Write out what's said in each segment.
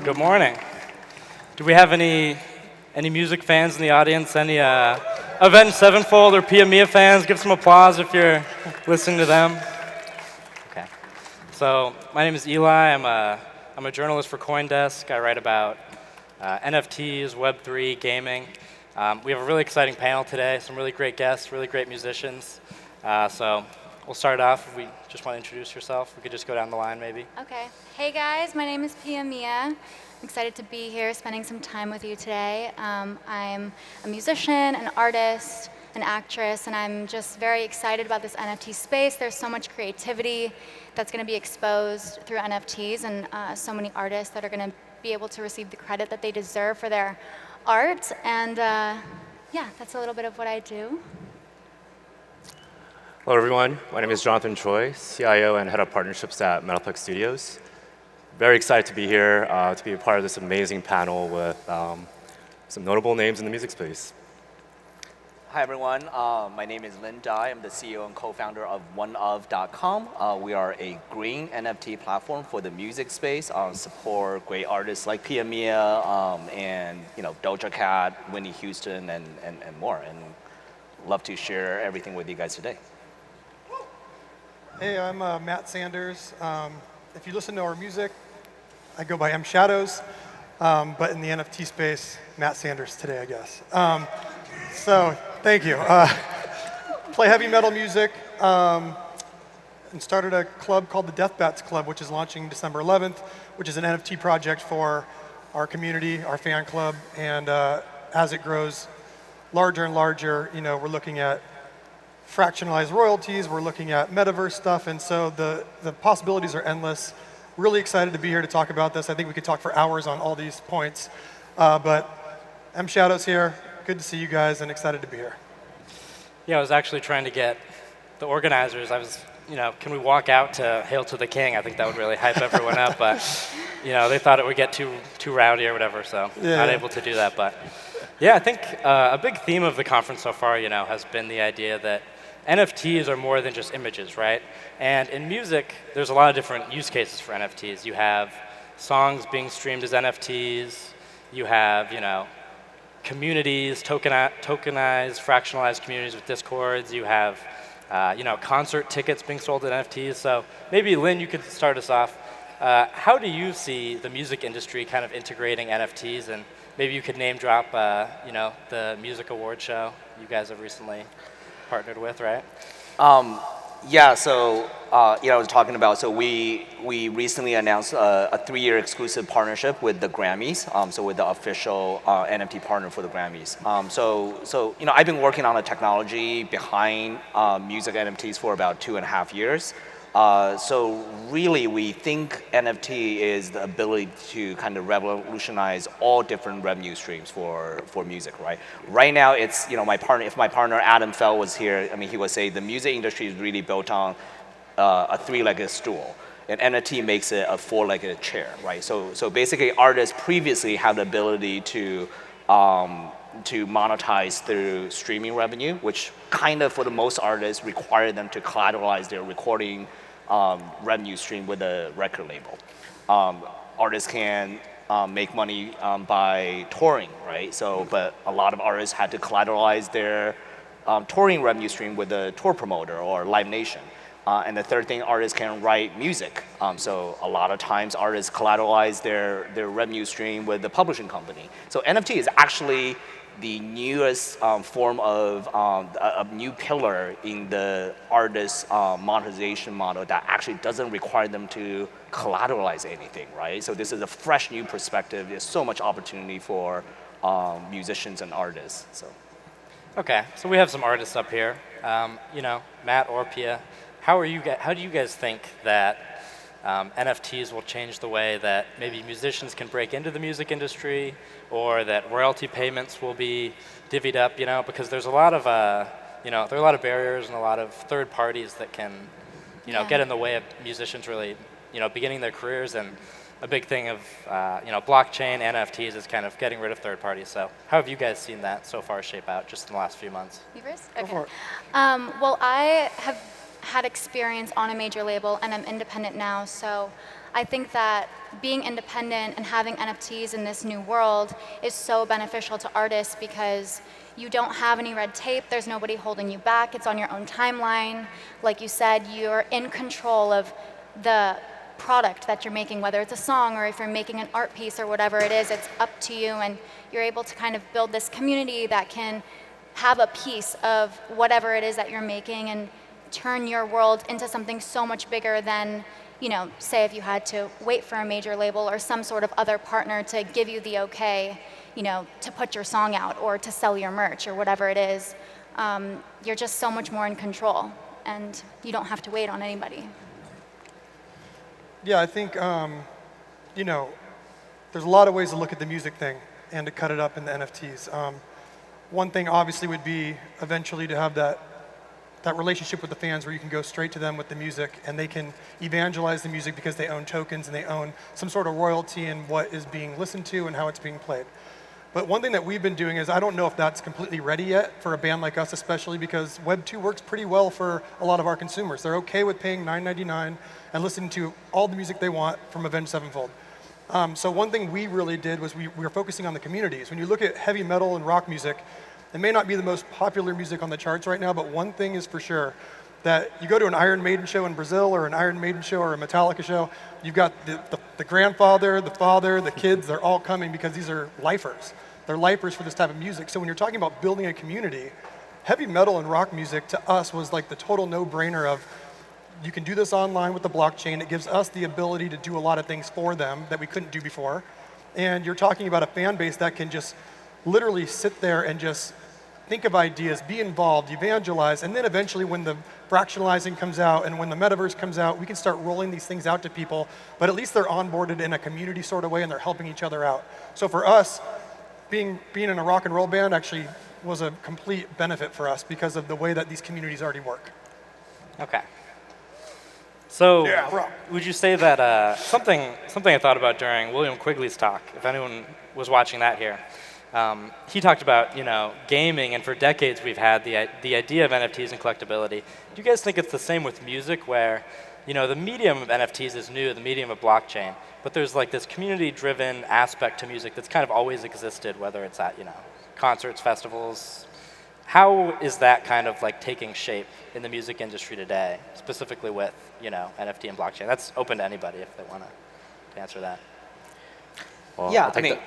Good morning. Do we have any music fans in the audience? Any Avenged Sevenfold or Pia Mia fans? Give some applause if you're listening to them. Okay. So my name is Eli. I'm a journalist for CoinDesk. I write about NFTs, Web3, gaming. We have a really exciting panel today. Some really great guests, really great musicians. So we'll start off. If we just want to introduce yourself, we could just go down the line maybe. Okay. Hey guys, my name is Pia Mia. I'm excited to be here spending some time with you today. I'm a musician, an artist, an actress, and I'm just very excited about this NFT space. There's so much creativity that's going to be exposed through NFTs, and so many artists that are going to be able to receive the credit that they deserve for their art. And yeah, that's a little bit of what I do. Hello, everyone. My name is Jonathan Choi, CIO and Head of Partnerships at Metaplex Studios. Very excited to be here, to be a part of this amazing panel with some notable names in the music space. Hi, everyone. My name is Lin Dai. I'm the CEO and co-founder of OneOf.com. We are a green NFT platform for the music space, support great artists like Pia Mia and Doja Cat, Whitney Houston, and more. And love to share everything with you guys today. Hey, I'm Matt Sanders. If you listen to our music, I go by M Shadows, but in the NFT space, Matt Sanders today, I guess. So thank you. Play heavy metal music and started a club called the Death Bats Club, which is launching December 11th, which is an NFT project for our community, our fan club, and as it grows larger and larger, we're looking at fractionalized royalties, we're looking at Metaverse stuff, and so the possibilities are endless. Really excited to be here to talk about this. I think we could talk for hours on all these points, but M Shadows here. Good to see you guys and excited to be here. Yeah, I was actually trying to get the organizers. Can we walk out to Hail to the King? I think that would really hype everyone up, but they thought it would get too rowdy or whatever, so not able to do that. But yeah, I think a big theme of the conference so far, has been the idea that NFTs are more than just images, right? And in music, there's a lot of different use cases for NFTs. You have songs being streamed as NFTs. You have, communities, tokenized, fractionalized communities with Discords. You have, concert tickets being sold as NFTs. So maybe, Lin, you could start us off. How do you see the music industry kind of integrating NFTs? And maybe you could name drop, the music award show you guys have recently partnered with, right? Yeah, so I was talking about, so we recently announced a 3-year exclusive partnership with the Grammys, so with the official NFT partner for the Grammys. So I've been working on the technology behind music NFTs for about 2.5 years. So really, we think NFT is the ability to kind of revolutionize all different revenue streams for music, right? Right now, it's if my partner Adam Fell was here, he would say the music industry is really built on a 3-legged stool, and NFT makes it a 4-legged chair, right? So basically, artists previously had the ability to monetize through streaming revenue, which kind of for the most artists require them to collateralize their recording revenue stream with a record label. Artists can make money by touring, right? But a lot of artists had to collateralize their touring revenue stream with a tour promoter or Live Nation. And the third thing, artists can write music. So a lot of times artists collateralize their revenue stream with the publishing company. So NFT is actually the newest form of a new pillar in the artist monetization model that actually doesn't require them to collateralize anything, right? So this is a fresh new perspective. There's so much opportunity for musicians and artists. So. Okay, so we have some artists up here. Matt or Pia, how do you guys think that NFTs will change the way that maybe musicians can break into the music industry, or that royalty payments will be divvied up? Because there's a lot of there are a lot of barriers and a lot of third parties that can get in the way of musicians really beginning their careers. And a big thing of blockchain, NFTs is kind of getting rid of third parties. So how have you guys seen that so far shape out just in the last few months? You first? Go for it. Well, I have had experience on a major label, and I'm independent now. So I think that being independent and having NFTs in this new world is so beneficial to artists because you don't have any red tape. There's nobody holding you back. It's on your own timeline. Like you said, you're in control of the product that you're making, whether it's a song or if you're making an art piece or whatever it is, it's up to you, and you're able to kind of build this community that can have a piece of whatever it is that you're making and turn your world into something so much bigger than, you know, say if you had to wait for a major label or some sort of other partner to give you the okay, you know, to put your song out or to sell your merch or whatever it is. You're just so much more in control, and you don't have to wait on anybody. Yeah, I think, you know, there's a lot of ways to look at the music thing and to cut it up in the NFTs. One thing obviously would be eventually to have that relationship with the fans where you can go straight to them with the music and they can evangelize the music because they own tokens and they own some sort of royalty in what is being listened to and how it's being played. But one thing that we've been doing is, I don't know if that's completely ready yet for a band like us, especially because Web 2 works pretty well for a lot of our consumers. They're okay with paying $9.99 and listening to all the music they want from Avenged Sevenfold. So one thing we really did was we were focusing on the communities. When you look at heavy metal and rock music, it may not be the most popular music on the charts right now, but one thing is for sure, that you go to an Iron Maiden show in Brazil or an Iron Maiden show or a Metallica show, you've got the grandfather, the father, the kids, they're all coming because these are lifers. They're lifers for this type of music. So when you're talking about building a community, heavy metal and rock music to us was like the total no-brainer of, you can do this online with the blockchain. It gives us the ability to do a lot of things for them that we couldn't do before. And you're talking about a fan base that can just literally sit there and just think of ideas, be involved, evangelize, and then eventually when the fractionalizing comes out and when the metaverse comes out, we can start rolling these things out to people, but at least they're onboarded in a community sort of way and they're helping each other out. So for us, being in a rock and roll band actually was a complete benefit for us because of the way that these communities already work. Okay. So Yeah, would you say that something I thought about during William Quigley's talk, if anyone was watching that here, he talked about, you know, gaming, and for decades we've had the idea of NFTs and collectability. Do you guys think it's the same with music, where, you know, the medium of NFTs is new, the medium of blockchain, but there's like this community-driven aspect to music that's kind of always existed, whether it's at, you know, concerts, festivals. How is that kind of like taking shape in the music industry today, specifically with, you know, NFT and blockchain? That's open to anybody if they want to answer that. Well, Yeah, I mean,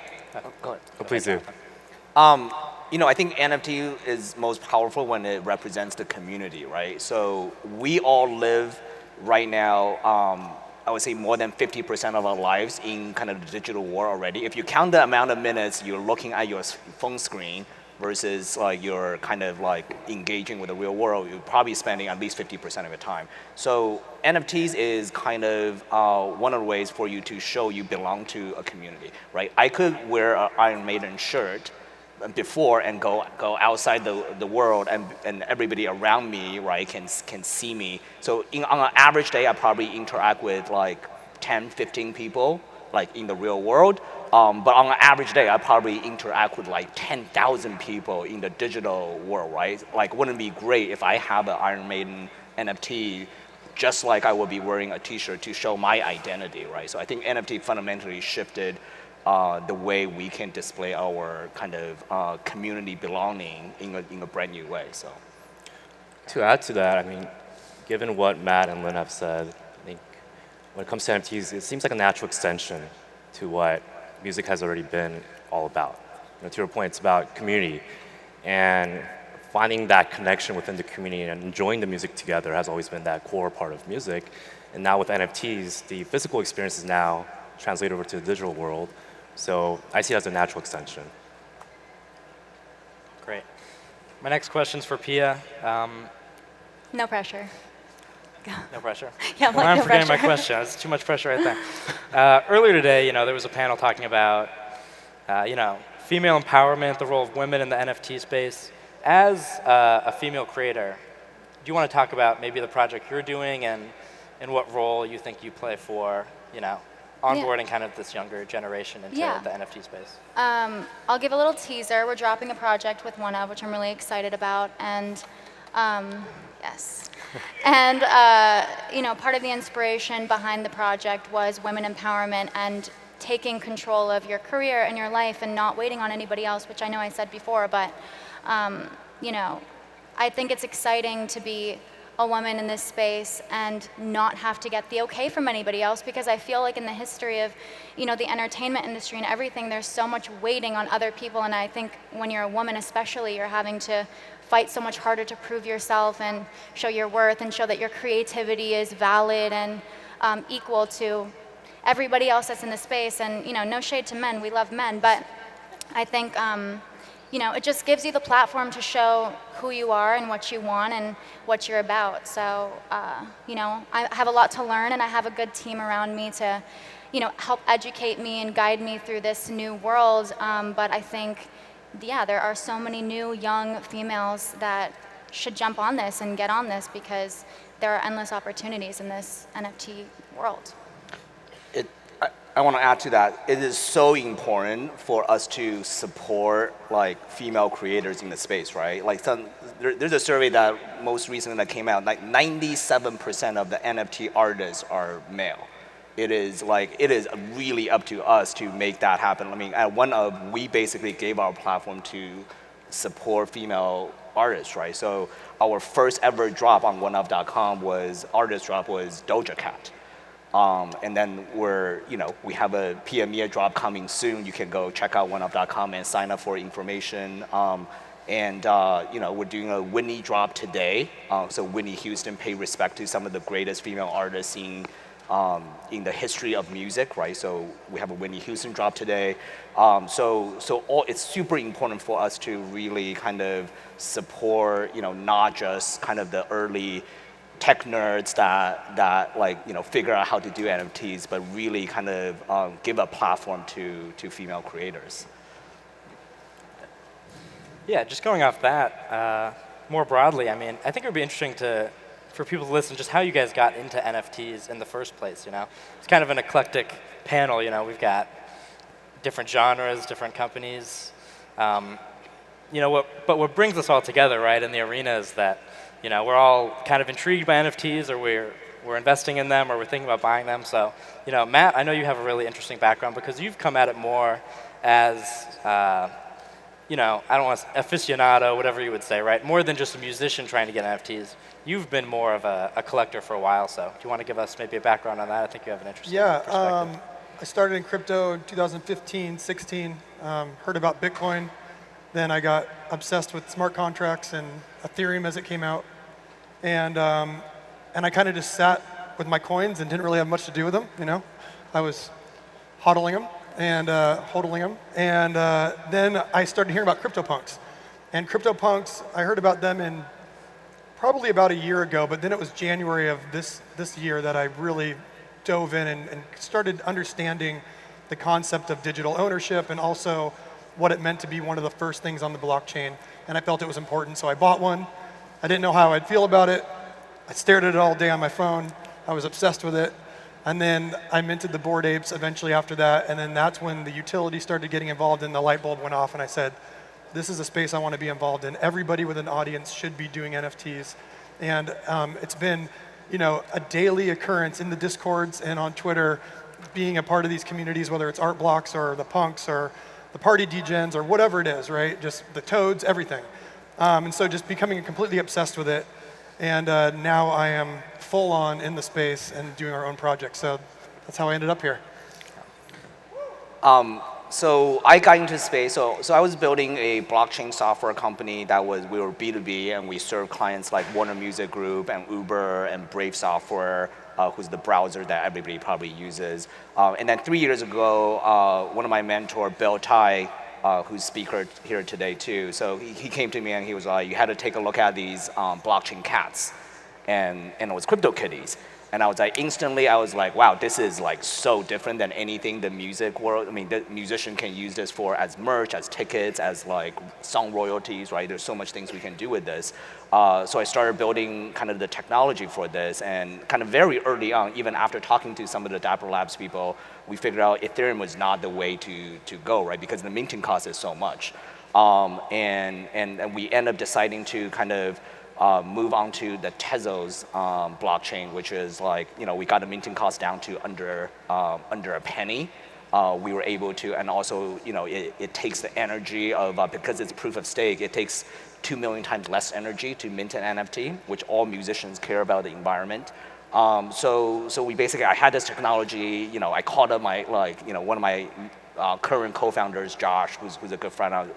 go ahead. Oh, please do. You know, I think NFT is most powerful when it represents the community, right? So we all live right now, I would say more than 50% of our lives in kind of the digital world already. If you count the amount of minutes you're looking at your phone screen versus like you're kind of like engaging with the real world, you're probably spending at least 50% of your time. So NFTs is kind of one of the ways for you to show you belong to a community, right? I could wear an Iron Maiden shirt before and go outside the world and everybody around me, right, can see me. So on an average day, I probably interact with like 10, 15 people, like in the real world. But on an average day, I probably interact with like 10,000 people in the digital world, right? Like, wouldn't it be great if I have an Iron Maiden NFT, just like I would be wearing a T-shirt to show my identity, right? So I think NFT fundamentally shifted the way we can display our kind of community belonging in a brand new way. So, To add to that, I mean, given what Matt and Lin have said, I think when it comes to NFTs, it seems like a natural extension to what music has already been all about. You know, to your point, it's about community, and finding that connection within the community and enjoying the music together has always been that core part of music. And now with NFTs, the physical experience is now translated over to the digital world. So I see it as a natural extension. Great. My next question's for Pia. No pressure. No pressure. Yeah, well, I'm no forgetting my pressure. question. It's too much pressure right there. Earlier today, you know, there was a panel talking about, you know, female empowerment, the role of women in the NFT space. As a female creator, do you want to talk about maybe the project you're doing and what role you think you play for, you know, onboarding kind of this younger generation into the NFT space? I'll give a little teaser. We're dropping a project with OneOf, which I'm really excited about, and yes. And part of the inspiration behind the project was women empowerment and taking control of your career and your life and not waiting on anybody else, which I know I said before, but I think it's exciting to be a woman in this space and not have to get the okay from anybody else, because I feel like in the history of the entertainment industry and everything, there's so much waiting on other people, and I think when you're a woman especially, you're having to fight so much harder to prove yourself and show your worth and show that your creativity is valid and equal to everybody else that's in the space. And no shade to men, we love men, but I think it just gives you the platform to show who you are and what you want and what you're about. So, I have a lot to learn, and I have a good team around me to, help educate me and guide me through this new world. But I think, there are so many new young females that should jump on this and get on this, because there are endless opportunities in this NFT world. I want to add to that. It is so important for us to support female creators in the space, right? There's a survey that most recently that came out. 97% of the NFT artists are male. It is really up to us to make that happen. I mean, at OneOf, we basically gave our platform to support female artists, right? So our first ever drop on OneOf.com was Doja Cat. And then we have a Pia Mia drop coming soon. You can go check out OneOf.com and sign up for information. We're doing a Whitney drop today. So Whitney Houston paid respect to some of the greatest female artists in the history of music, right? So we have a Whitney Houston drop today. It's super important for us to really kind of support, not just kind of the early tech nerds that figure out how to do NFTs, but really kind of give a platform to female creators. Yeah, just going off that, more broadly, I mean, I think it would be interesting for people to listen just how you guys got into NFTs in the first place, It's kind of an eclectic panel, we've got different genres, different companies. But what brings us all together, right, in the arena is that we're all kind of intrigued by NFTs, or we're investing in them, or we're thinking about buying them. So, Matt, I know you have a really interesting background because you've come at it more as, I don't want to aficionado, whatever you would say, right? More than just a musician trying to get NFTs. You've been more of a collector for a while. So, do you want to give us maybe a background on that? I think you have an interesting perspective. I started in crypto in 2015, 16. Heard about Bitcoin. Then I got obsessed with smart contracts and Ethereum as it came out. And I kind of just sat with my coins and didn't really have much to do with them, I was hodling them and hodling them. And then I started hearing about CryptoPunks. And CryptoPunks, I heard about them in probably about a year ago, but then it was January of this year that I really dove in and started understanding the concept of digital ownership and also what it meant to be one of the first things on the blockchain. And I felt it was important, so I bought one. I didn't know how I'd feel about it. I stared at it all day on my phone. I was obsessed with it. And then I minted the Bored Apes eventually after that. And then that's when the utility started getting involved and the light bulb went off. And I said, this is a space I want to be involved in. Everybody with an audience should be doing NFTs. And it's been, a daily occurrence in the Discords and on Twitter, being a part of these communities, whether it's art blocks or the punks or the party degens or whatever it is, right? Just the toads, everything. And so just becoming completely obsessed with it. And now I am full on in the space and doing our own project. So that's how I ended up here. So I got into space. So I was building a blockchain software company we were B2B, and we served clients like Warner Music Group and Uber and Brave Software, who's the browser that everybody probably uses. And then 3 years ago, one of my mentor, Lin Dai, who's speaker here today too. So he came to me and he was like, you had to take a look at these blockchain cats, and it was crypto kitties. And I was like, wow, this is so different than anything the music world. I mean, the musician can use this for as merch, as tickets, as song royalties, right? There's so much things we can do with this. So I started building kind of the technology for this, and kind of very early on, even after talking to some of the Dapper Labs people, we figured out Ethereum was not the way to go, right? Because the minting cost is so much. And we ended up deciding to kind of move on to the Tezos blockchain, which is like, we got the minting cost down to under a penny. We were able to, and also, it takes the energy of, because it's proof of stake, it takes 2 million times less energy to mint an NFT, which all musicians care about the environment. So we basically, I had this technology, I called up my, one of my current co-founders, Josh, who's a good friend,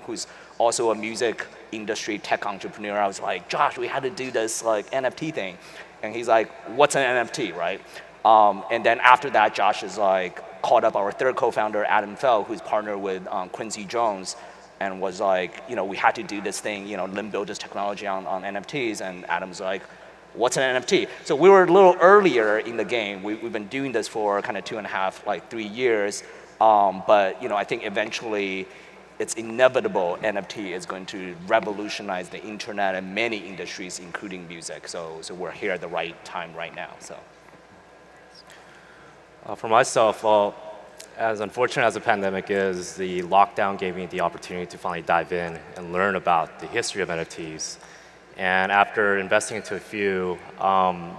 who's also a music industry tech entrepreneur. I was like, Josh, we had to do this like NFT thing. And he's like, what's an NFT, right? And then after that, Josh is like, called up our third co-founder, Adam Fell, who's partnered with Quincy Jones, and was like, we had to do this thing, Lin built this technology on NFTs, and Adam's like, what's an NFT? So we were a little earlier in the game. We've been doing this for kind of 2.5, 3 years. But I think eventually it's inevitable NFT is going to revolutionize the internet and many industries, including music. So we're here at the right time right now. So. For myself, well, as unfortunate as the pandemic is, the lockdown gave me the opportunity to finally dive in and learn about the history of NFTs. And after investing into a few, I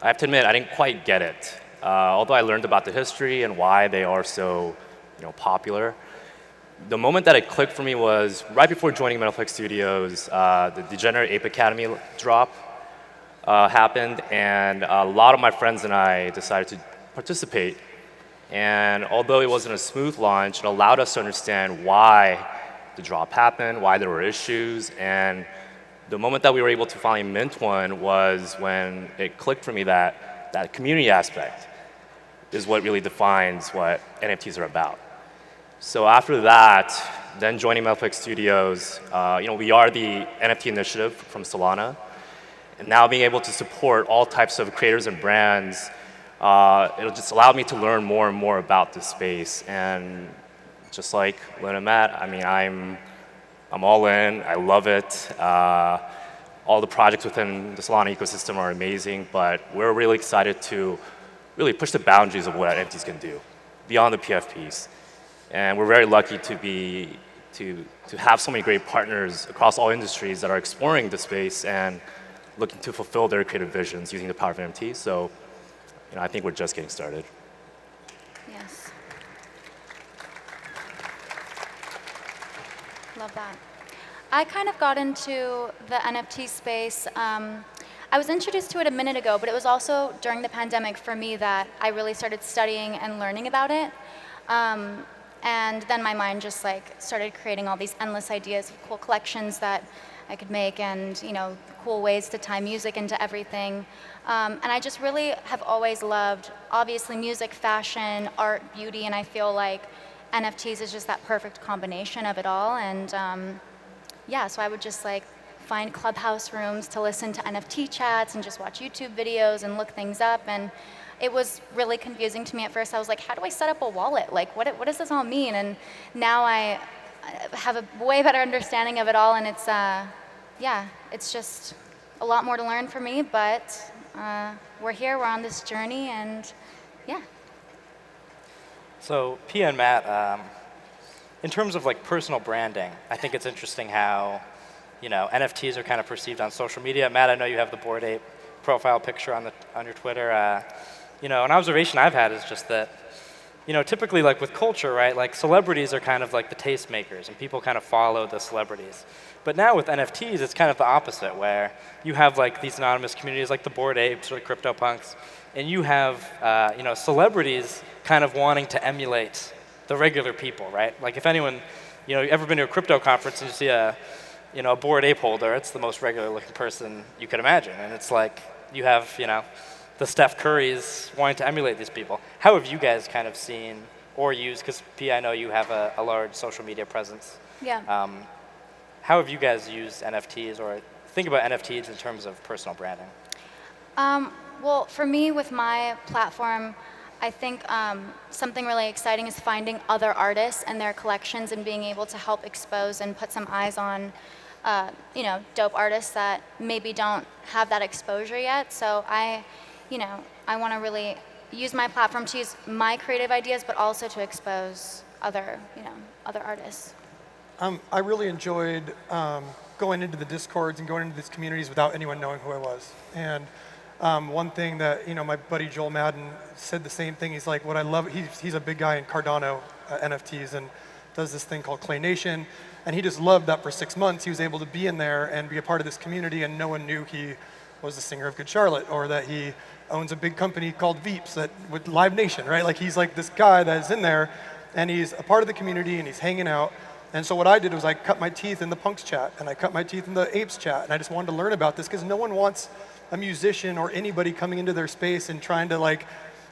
have to admit I didn't quite get it. Although I learned about the history and why they are so popular, the moment that it clicked for me was right before joining Metaplex Studios, the Degenerate Ape Academy drop happened, and a lot of my friends and I decided to participate. And although it wasn't a smooth launch, it allowed us to understand why the drop happened, why there were issues, and the moment that we were able to finally mint one was when it clicked for me that that community aspect is what really defines what NFTs are about. So after that, then joining Metaplex Studios, we are the NFT initiative from Solana, and now being able to support all types of creators and brands, it'll just allow me to learn more and more about this space. And just like Lin and Matt, I mean, I'm all in. I love it. All the projects within the Solana ecosystem are amazing, but we're really excited to really push the boundaries of what NFTs can do beyond the PFPs. And we're very lucky to have so many great partners across all industries that are exploring the space and looking to fulfill their creative visions using the power of NFTs. So, I think we're just getting started. Yes. Love that. I kind of got into the NFT space. I was introduced to it a minute ago, but it was also during the pandemic for me that I really started studying and learning about it. And then my mind just started creating all these endless ideas of cool collections that I could make, and cool ways to tie music into everything. And I just really have always loved, obviously, music, fashion, art, beauty, and I feel like NFTs is just that perfect combination of it all. And so I would just find clubhouse rooms to listen to NFT chats and just watch YouTube videos and look things up. And it was really confusing to me at first. I was like, how do I set up a wallet? What does this all mean? And now I have a way better understanding of it all, and it's just a lot more to learn for me, but we're here, we're on this journey, and yeah. So Pia and Matt, in terms of personal branding, I think it's interesting how NFTs are kind of perceived on social media. Matt, I know you have the Bored Ape profile picture on your Twitter. An observation I've had is just that typically with culture, right, celebrities are kind of the tastemakers, and people kind of follow the celebrities. But now with NFTs, it's kind of the opposite, where you have these anonymous communities like the Bored Apes or the CryptoPunks, and you have celebrities kind of wanting to emulate the regular people, right? If anyone, you ever been to a crypto conference and you see a Bored Ape holder, it's the most regular looking person you could imagine, and it's you have the Steph Currys wanting to emulate these people. How have you guys kind of seen or used, because Pia, I know you have a large social media presence. Yeah. How have you guys used NFTs or think about NFTs in terms of personal branding? Well, for me, with my platform, I think something really exciting is finding other artists and their collections and being able to help expose and put some eyes on dope artists that maybe don't have that exposure yet. So I want to really use my platform to use my creative ideas, but also to expose other artists. I really enjoyed going into the Discords and going into these communities without anyone knowing who I was. And one thing that, my buddy Joel Madden said the same thing. He's like, what I love, he's a big guy in Cardano NFTs and does this thing called Clay Nation. And he just loved that for 6 months he was able to be in there and be a part of this community, and no one knew he was the singer of Good Charlotte, or that he owns a big company called Veeps with Live Nation, right? Like, he's like this guy that is in there, and he's a part of the community, and he's hanging out. And so what I did was I cut my teeth in the Punks chat, and I cut my teeth in the Apes chat, and I just wanted to learn about this, because no one wants a musician or anybody coming into their space and trying to like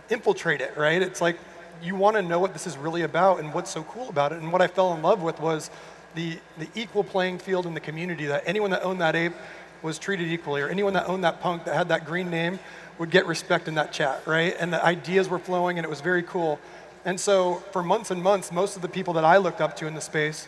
infiltrate it, right? It's like, you want to know what this is really about and what's so cool about it. And what I fell in love with was the equal playing field in the community, that anyone that owned that ape was treated equally, or anyone that owned that punk that had that green name would get respect in that chat, right? And the ideas were flowing, and it was very cool. And so for months and months, most of the people that I looked up to in the space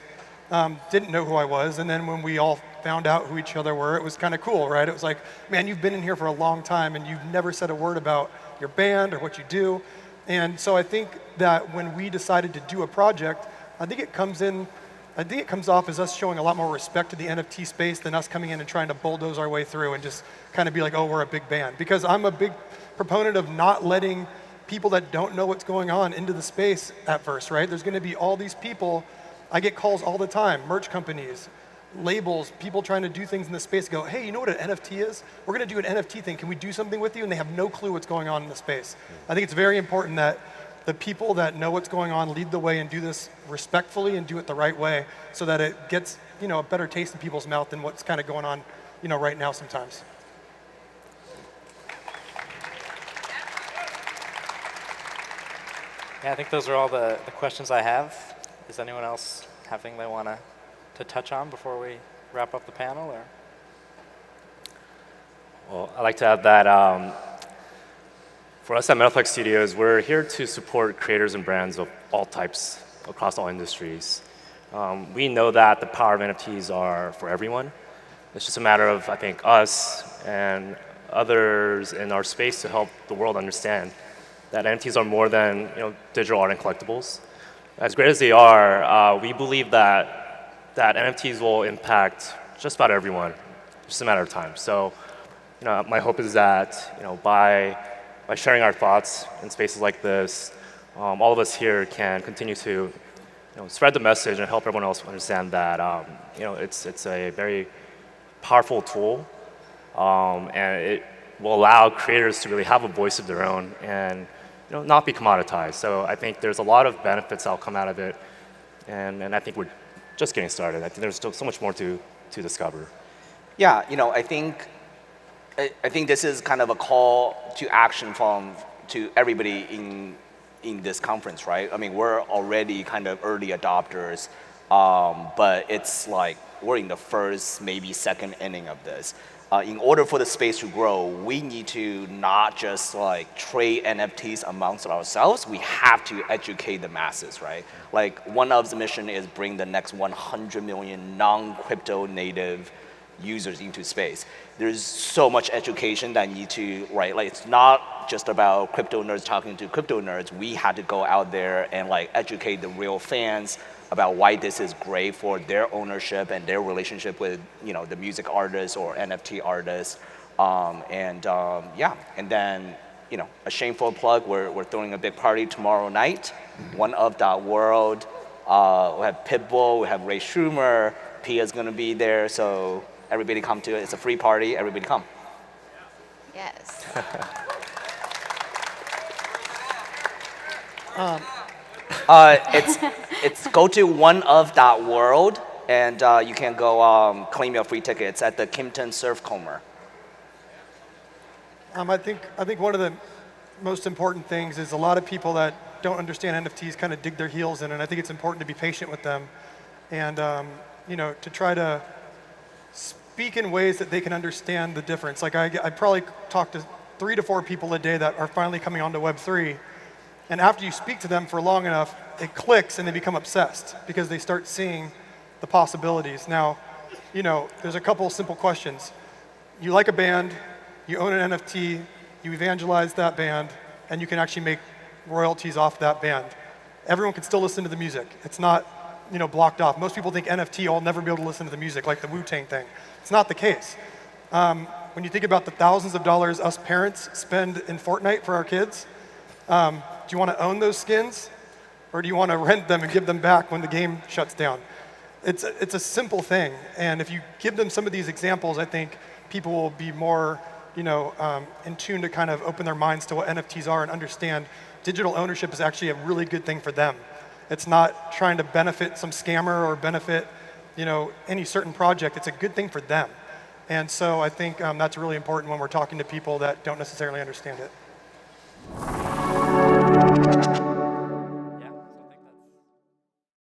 didn't know who I was. And then when we all found out who each other were, it was kind of cool, right? It was like, man, you've been in here for a long time, and you've never said a word about your band or what you do. And so I think that when we decided to do a project, I think it comes off as us showing a lot more respect to the NFT space than us coming in and trying to bulldoze our way through and just kind of be like, oh, we're a big band. Because I'm a big proponent of not letting people that don't know what's going on into the space at first, right? There's going to be all these people. I get calls all the time, merch companies, labels, people trying to do things in the space go, hey, you know what an NFT is? We're going to do an NFT thing. Can we do something with you? And they have no clue what's going on in the space. I think it's very important that the people that know what's going on lead the way and do this respectfully and do it the right way, so that it gets, a better taste in people's mouth than what's kind of going on, right now sometimes. Yeah, I think those are all the questions I have. Does anyone else have anything they want to touch on before we wrap up the panel? Or? Well, I'd like to add that for us at Metaplex Studios, we're here to support creators and brands of all types across all industries. We know that the power of NFTs are for everyone. It's just a matter of, I think, us and others in our space to help the world understand that NFTs are more than digital art and collectibles. As great as they are, we believe that NFTs will impact just about everyone. It's just a matter of time. So, my hope is that by sharing our thoughts in spaces like this, all of us here can continue to spread the message and help everyone else understand that it's a very powerful tool, and it will allow creators to really have a voice of their own and not be commoditized. So I think there's a lot of benefits that'll come out of it, and I think we're just getting started. I think there's still so much more to discover. Yeah, I think this is kind of a call to action to everybody in this conference, right? I mean, we're already kind of early adopters, but it's like we're in the first, maybe second inning of this. In order for the space to grow, we need to not just like trade NFTs amongst ourselves, we have to educate the masses, right? Like OneOf's mission is bring the next 100 million non-crypto native users into space. There's so much education that need to, right? Like it's not just about crypto nerds talking to crypto nerds. We had to go out there and like educate the real fans about why this is great for their ownership and their relationship with the music artists or NFT artists, and then a shameful plug. We're throwing a big party tomorrow night. OneOf.world. We have Pitbull. We have Ray Schumer. Pia's gonna be there. So everybody come to it. It's a free party. Everybody come. Yes. It's go to OneOf.world, and you can go claim your free tickets at the Kimpton Surf Comer. I think one of the most important things is a lot of people that don't understand NFTs kind of dig their heels in, and I think it's important to be patient with them, and to try to speak in ways that they can understand the difference. Like I probably talk to 3 to 4 people a day that are finally coming onto Web3. And after you speak to them for long enough, it clicks and they become obsessed because they start seeing the possibilities. Now, there's a couple simple questions. You like a band, you own an NFT, you evangelize that band, and you can actually make royalties off that band. Everyone can still listen to the music. It's not blocked off. Most people think NFT, I'll never be able to listen to the music, like the Wu-Tang thing. It's not the case. When you think about the thousands of dollars us parents spend in Fortnite for our kids, do you want to own those skins? Or do you want to rent them and give them back when the game shuts down? It's a simple thing. And if you give them some of these examples, I think people will be more in tune to kind of open their minds to what NFTs are and understand digital ownership is actually a really good thing for them. It's not trying to benefit some scammer or benefit any certain project. It's a good thing for them. And so I think that's really important when we're talking to people that don't necessarily understand it.